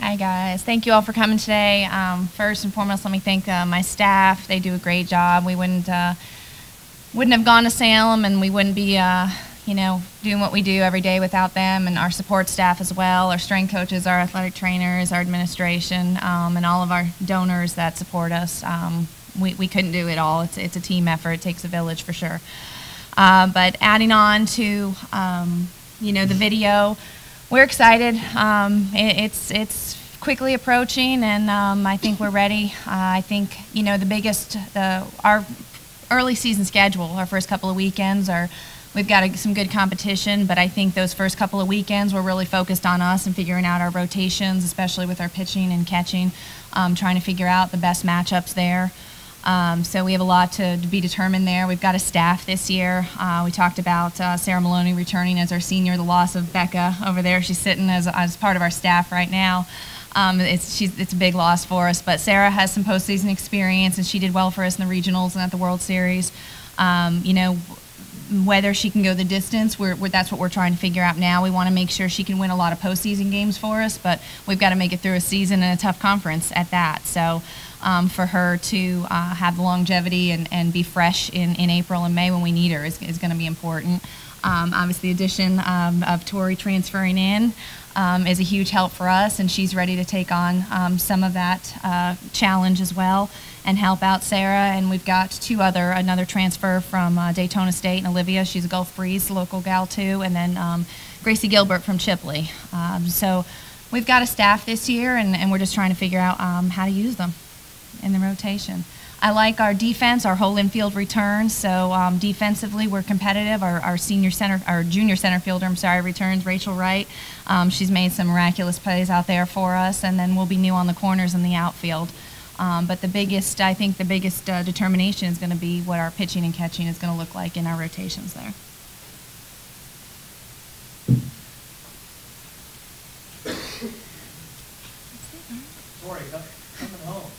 Hi guys, thank you all for coming today. First and foremost, let me thank my staff. They do a great job. We wouldn't have gone to Salem, and we wouldn't be doing what we do every day without them, and our support staff as well, our strength coaches, our athletic trainers, our administration, and all of our donors that support us. We couldn't do it all. It's a team effort. It takes a village for sure. But adding on to the video, we're excited. It's quickly approaching, and I think we're ready. I think our early season schedule, our first couple of weekends we've got some good competition, but I think those first couple of weekends we're really focused on us and figuring out our rotations, especially with our pitching and catching, trying to figure out the best matchups there. So we have a lot to be determined there. We've got a staff this year. We talked about Sarah Maloney returning as our senior, the loss of Becca over there. She's sitting as part of our staff right now. It's a big loss for us, but Sarah has some postseason experience, and she did well for us in the regionals and at the World Series. Whether she can go the distance, that's what we're trying to figure out now. We want to make sure she can win a lot of postseason games for us, but we've got to make it through a season and a tough conference at that. So for her to have the longevity and be fresh in April and May when we need her is going to be important. Obviously, the addition of Tori transferring in is a huge help for us, and she's ready to take on some of that challenge as well and help out Sarah. And we've got another transfer from Daytona State, and Olivia, she's a Gulf Breeze local gal too, and then Gracie Gilbert from Chipley. So we've got a staff this year, and we're just trying to figure out how to use them in the rotation. I like our defense, our whole infield returns. So defensively, we're competitive. Our junior center fielder, returns, Rachel Wright. She's made some miraculous plays out there for us, and then we'll be new on the corners in the outfield. But the biggest determination is going to be what our pitching and catching is going to look like in our rotations there. Tori, coming home,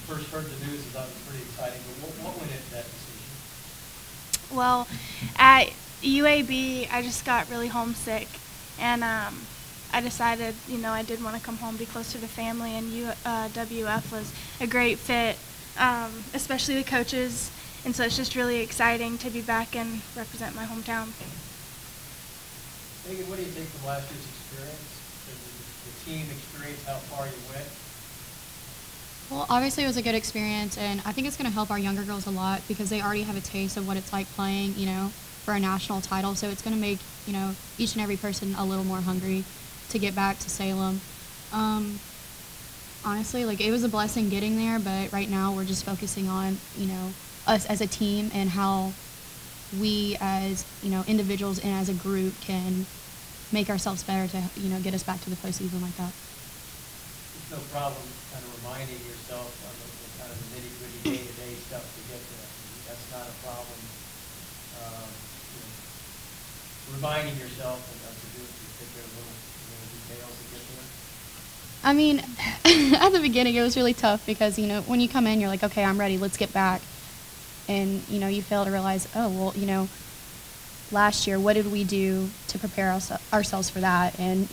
first heard the news, that was pretty exciting, but what went into that decision? Well, at UAB, I just got really homesick, and I decided, I did want to come home, be closer to family, and WF was a great fit, especially the coaches, and so it's just really exciting to be back and represent my hometown. Megan, what do you think from last year's experience, the team experience, how far you went? Well, obviously it was a good experience, and I think it's going to help our younger girls a lot because they already have a taste of what it's like playing, for a national title. So it's going to make, each and every person a little more hungry to get back to Salem. Honestly, it was a blessing getting there, but right now we're just focusing on, us as a team and how we as, individuals and as a group can make ourselves better to, get us back to the postseason like that. There's no problem kind of reminding yourself on the kind of the nitty-gritty day-to-day stuff to get there. That's not a problem. Reminding yourself to take care of little details to get there. I mean, at the beginning it was really tough because, when you come in, you're like, okay, I'm ready, let's get back. And, you fail to realize, oh, well, last year, what did we do to prepare ourselves for that? And,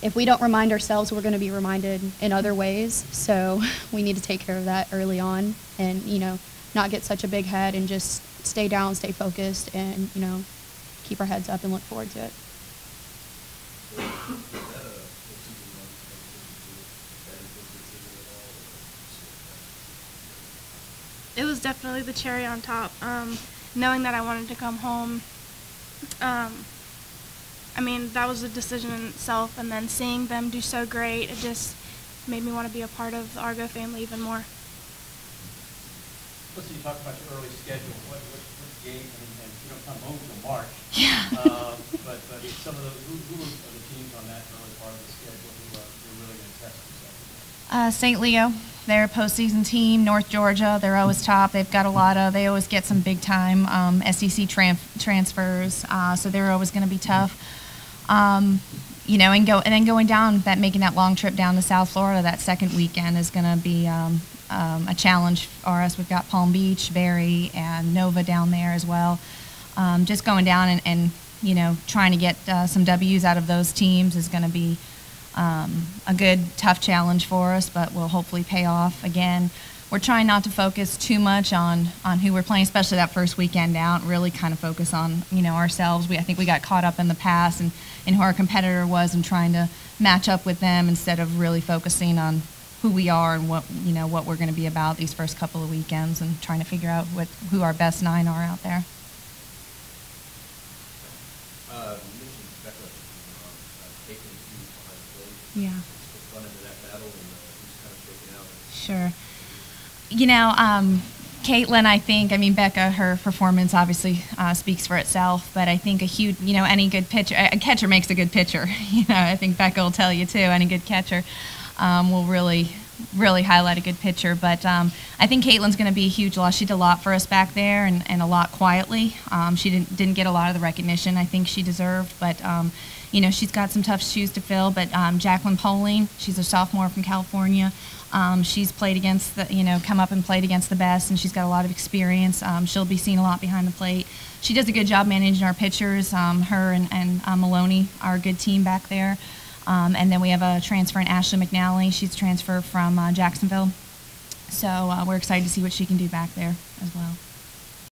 if we don't remind ourselves, we're going to be reminded in other ways. So we need to take care of that early on and, not get such a big head and just stay down, stay focused, and, keep our heads up and look forward to it. It was definitely the cherry on top. Knowing that I wanted to come home, that was a decision in itself, and then seeing them do so great, it just made me want to be a part of the Argo family even more. Let's see, you talked about your early schedule. What game, and you don't come home until March. Yeah. But some of who are the teams on that early part of the schedule who you're really going to test themselves? St. Leo, they're a postseason team. North Georgia, they're always top. They've got they always get some big time SEC transfers, so they're always going to be tough. And then going down, making that long trip down to South Florida that second weekend is going to be a challenge for us. We've got Palm Beach, Barry, and Nova down there as well. Just going down and trying to get some W's out of those teams is going to be a good, tough challenge for us, but will hopefully pay off. Again, we're trying not to focus too much on who we're playing, especially that first weekend out. Really kind of focus on ourselves. I think we got caught up in the past and who our competitor was and trying to match up with them instead of really focusing on who we are and what we're going to be about these first couple of weekends and trying to figure out who our best 9 are out there. You mentioned Becca taking you behind the plate. Yeah. Just run into that battle and who's kind of shaking out. Sure. Caitlin, I mean, Becca, her performance obviously speaks for itself, but I think any good pitcher, a catcher makes a good pitcher. I think Becca will tell you too, any good catcher will really highlight a good pitcher. But I think Caitlin's going to be a huge loss. She did a lot for us back there and a lot quietly. She didn't get a lot of the recognition I think she deserved, but she's got some tough shoes to fill. But Jacqueline Poling, she's a sophomore from California. She's played against come up and played against the best, and she's got a lot of experience. She'll be seen a lot behind the plate. She does a good job managing our pitchers. Her and Maloney are a good team back there. And then we have a transfer in Ashley McNally. She's transferred from Jacksonville. So we're excited to see what she can do back there as well.